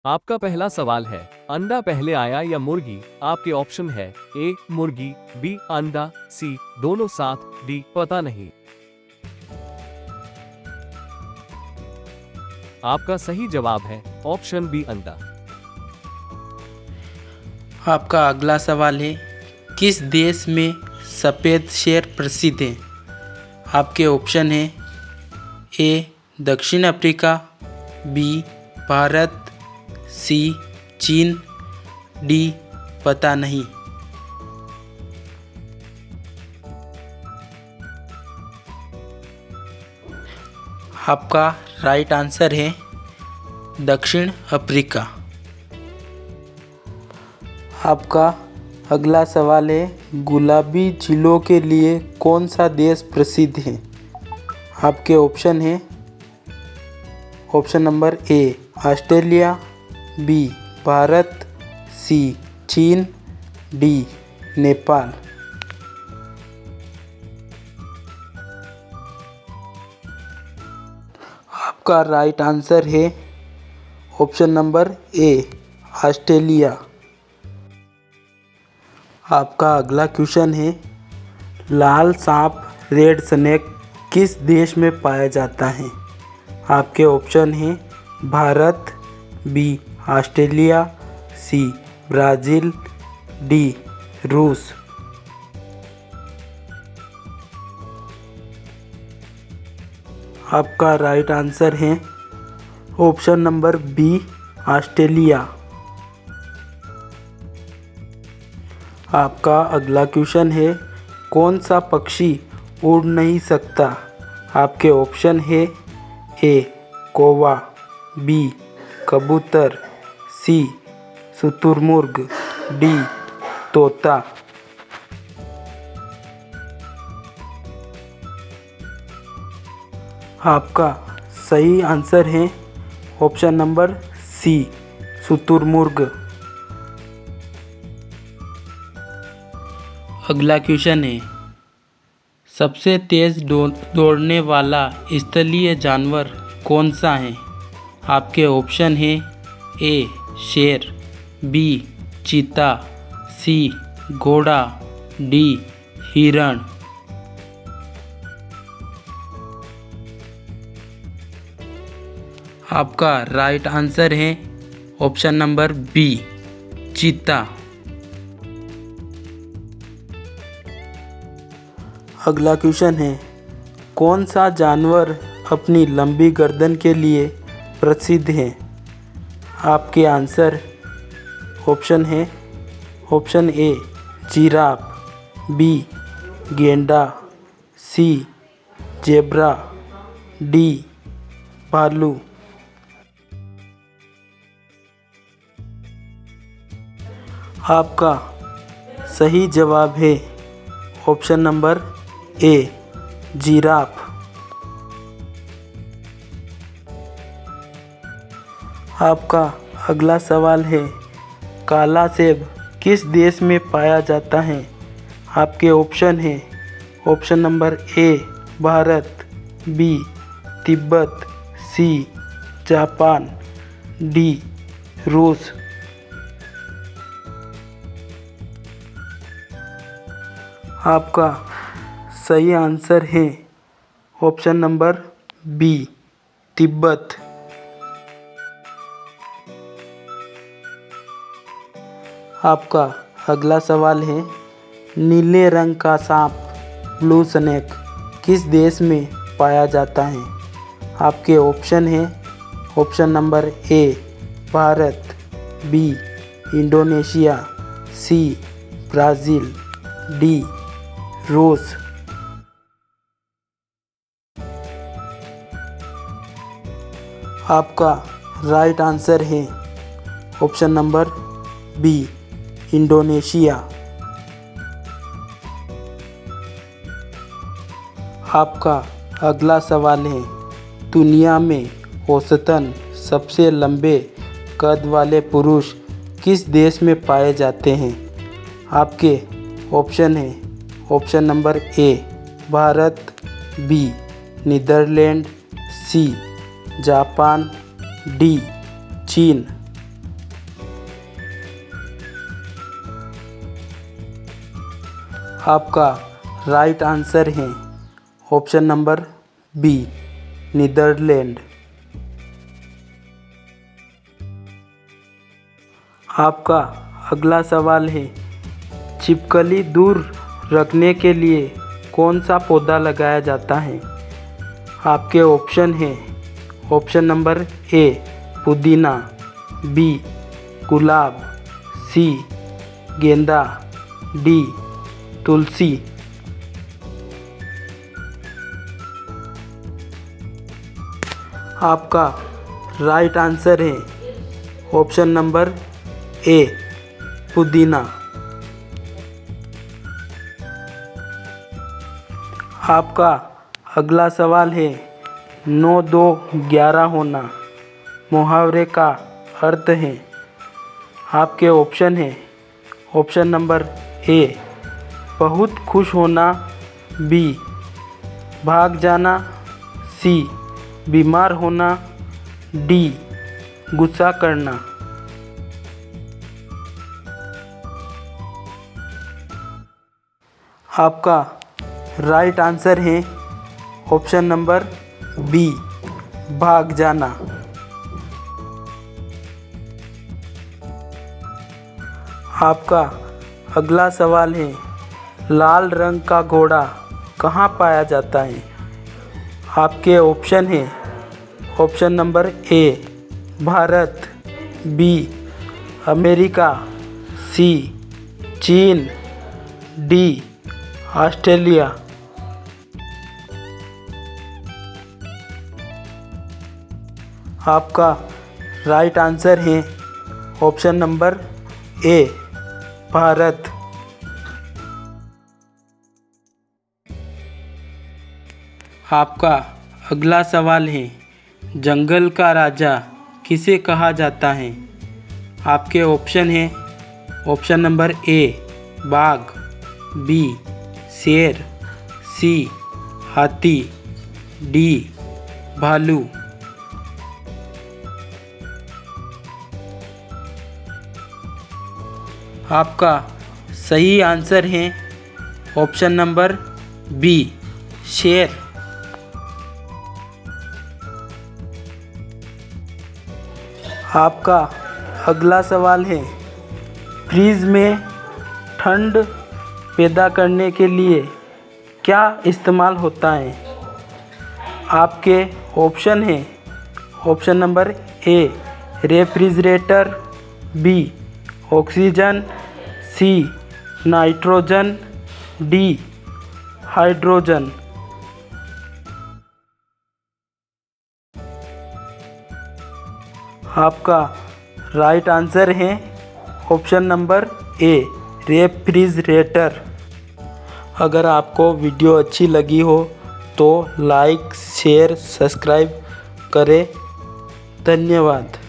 आपका पहला सवाल है, अंडा पहले आया या मुर्गी? आपके ऑप्शन है ए मुर्गी, बी अंडा, सी दोनों साथ, डी पता नहीं। आपका सही जवाब है ऑप्शन बी अंडा। आपका अगला सवाल है, किस देश में सफ़ेद शेर प्रसिद्ध है? आपके ऑप्शन है ए दक्षिण अफ्रीका, बी भारत, सी चीन, डी पता नहीं। आपका राइट आंसर है दक्षिण अफ्रीका। आपका अगला सवाल है, गुलाबी झीलों के लिए कौन सा देश प्रसिद्ध है? आपके ऑप्शन है option number A Australia, B Bharat, C चीन, डी नेपाल। आपका राइट आंसर है ऑप्शन नंबर ए ऑस्ट्रेलिया। आपका अगला क्वेश्चन है, लाल सांप रेड स्नेक किस देश में पाया जाता है? आपके ऑप्शन हैं Bharat, B Australia, C Brazil, D रूस। आपका राइट आंसर है ऑप्शन नंबर बी ऑस्ट्रेलिया। आपका अगला क्वेश्चन है, कौन सा पक्षी उड़ नहीं सकता? आपके ऑप्शन है ए कौवा, बी कबूतर, सी शुतुरमुर्ग, डी तोता। आपका सही आंसर है ऑप्शन नंबर सी शुतुरमुर्ग। अगला क्वेश्चन है, सबसे तेज़ दौड़ने वाला स्थलीय जानवर कौन सा है? आपके ऑप्शन है ए शेर, बी चीता, सी घोड़ा, डी हिरण। आपका राइट आंसर है ऑप्शन नंबर बी चीता। अगला क्वेश्चन है, कौन सा जानवर अपनी लंबी गर्दन के लिए प्रसिद्ध है? आपके आंसर ऑप्शन है ऑप्शन ए जिराफ, बी गेंडा, सी जेब्रा, डी भालू। आपका सही जवाब है ऑप्शन नंबर ए जिराफ। आपका अगला सवाल है, काला सेब किस देश में पाया जाता है? आपके ऑप्शन है option number A Bharat, B तिब्बत, सी जापान, डी रूस। आपका सही आंसर है ऑप्शन नंबर बी तिब्बत। आपका अगला सवाल है, नीले रंग का सांप ब्लू स्नेक किस देश में पाया जाता है? आपके ऑप्शन है option number A Bharat, B Indonesia, C Brazil, D रूस। आपका राइट आंसर है ऑप्शन नंबर बी इंडोनेशिया। आपका अगला सवाल है, दुनिया में औसतन सबसे लंबे कद वाले पुरुष किस देश में पाए जाते हैं? आपके ऑप्शन है option number A Bharat, B Netherland, C Japan, D चीन। आपका राइट आंसर है ऑप्शन नंबर बी, नीदरलैंड। आपका अगला सवाल है, छिपकली दूर रखने के लिए कौन सा पौधा लगाया जाता है? आपके ऑप्शन है ऑप्शन नंबर ए, पुदीना, बी, गुलाब, सी, गेंदा, डी, तुलसी। आपका राइट आंसर है ऑप्शन नंबर ए, पुदीना। आपका अगला सवाल है, 9, 2, 11 होना मुहावरे का अर्थ है। आपके ऑप्शन है ऑप्शन नंबर ए, बहुत खुश होना, बी, भाग जाना, सी, बीमार होना, डी, गुस्सा करना। आपका राइट आंसर है ऑप्शन नंबर बी, भाग जाना। आपका अगला सवाल है, लाल रंग का घोड़ा कहाँ पाया जाता है? आपके ऑप्शन है option number A, Bharat, B, America, C, चीन, डी, ऑस्ट्रेलिया। आपका राइट आंसर है ऑप्शन नंबर ए, भारत। आपका अगला सवाल है, जंगल का राजा किसे कहा जाता है? आपके ऑप्शन है ऑप्शन नंबर ए, बाघ, बी, शेर, सी, हाथी, डी, भालू। आपका सही आंसर है ऑप्शन नंबर बी, शेर। आपका अगला सवाल है, फ्रीज में ठंड पैदा करने के लिए क्या इस्तेमाल होता है? आपके ऑप्शन है option number A, refrigerator, B, oxygen, C, nitrogen, D, hydrogen. आपका राइट आंसर है ऑप्शन नंबर ए, रेफ्रिजरेटर। अगर आपको वीडियो अच्छी लगी हो तो लाइक, शेयर, सब्सक्राइब करें। धन्यवाद।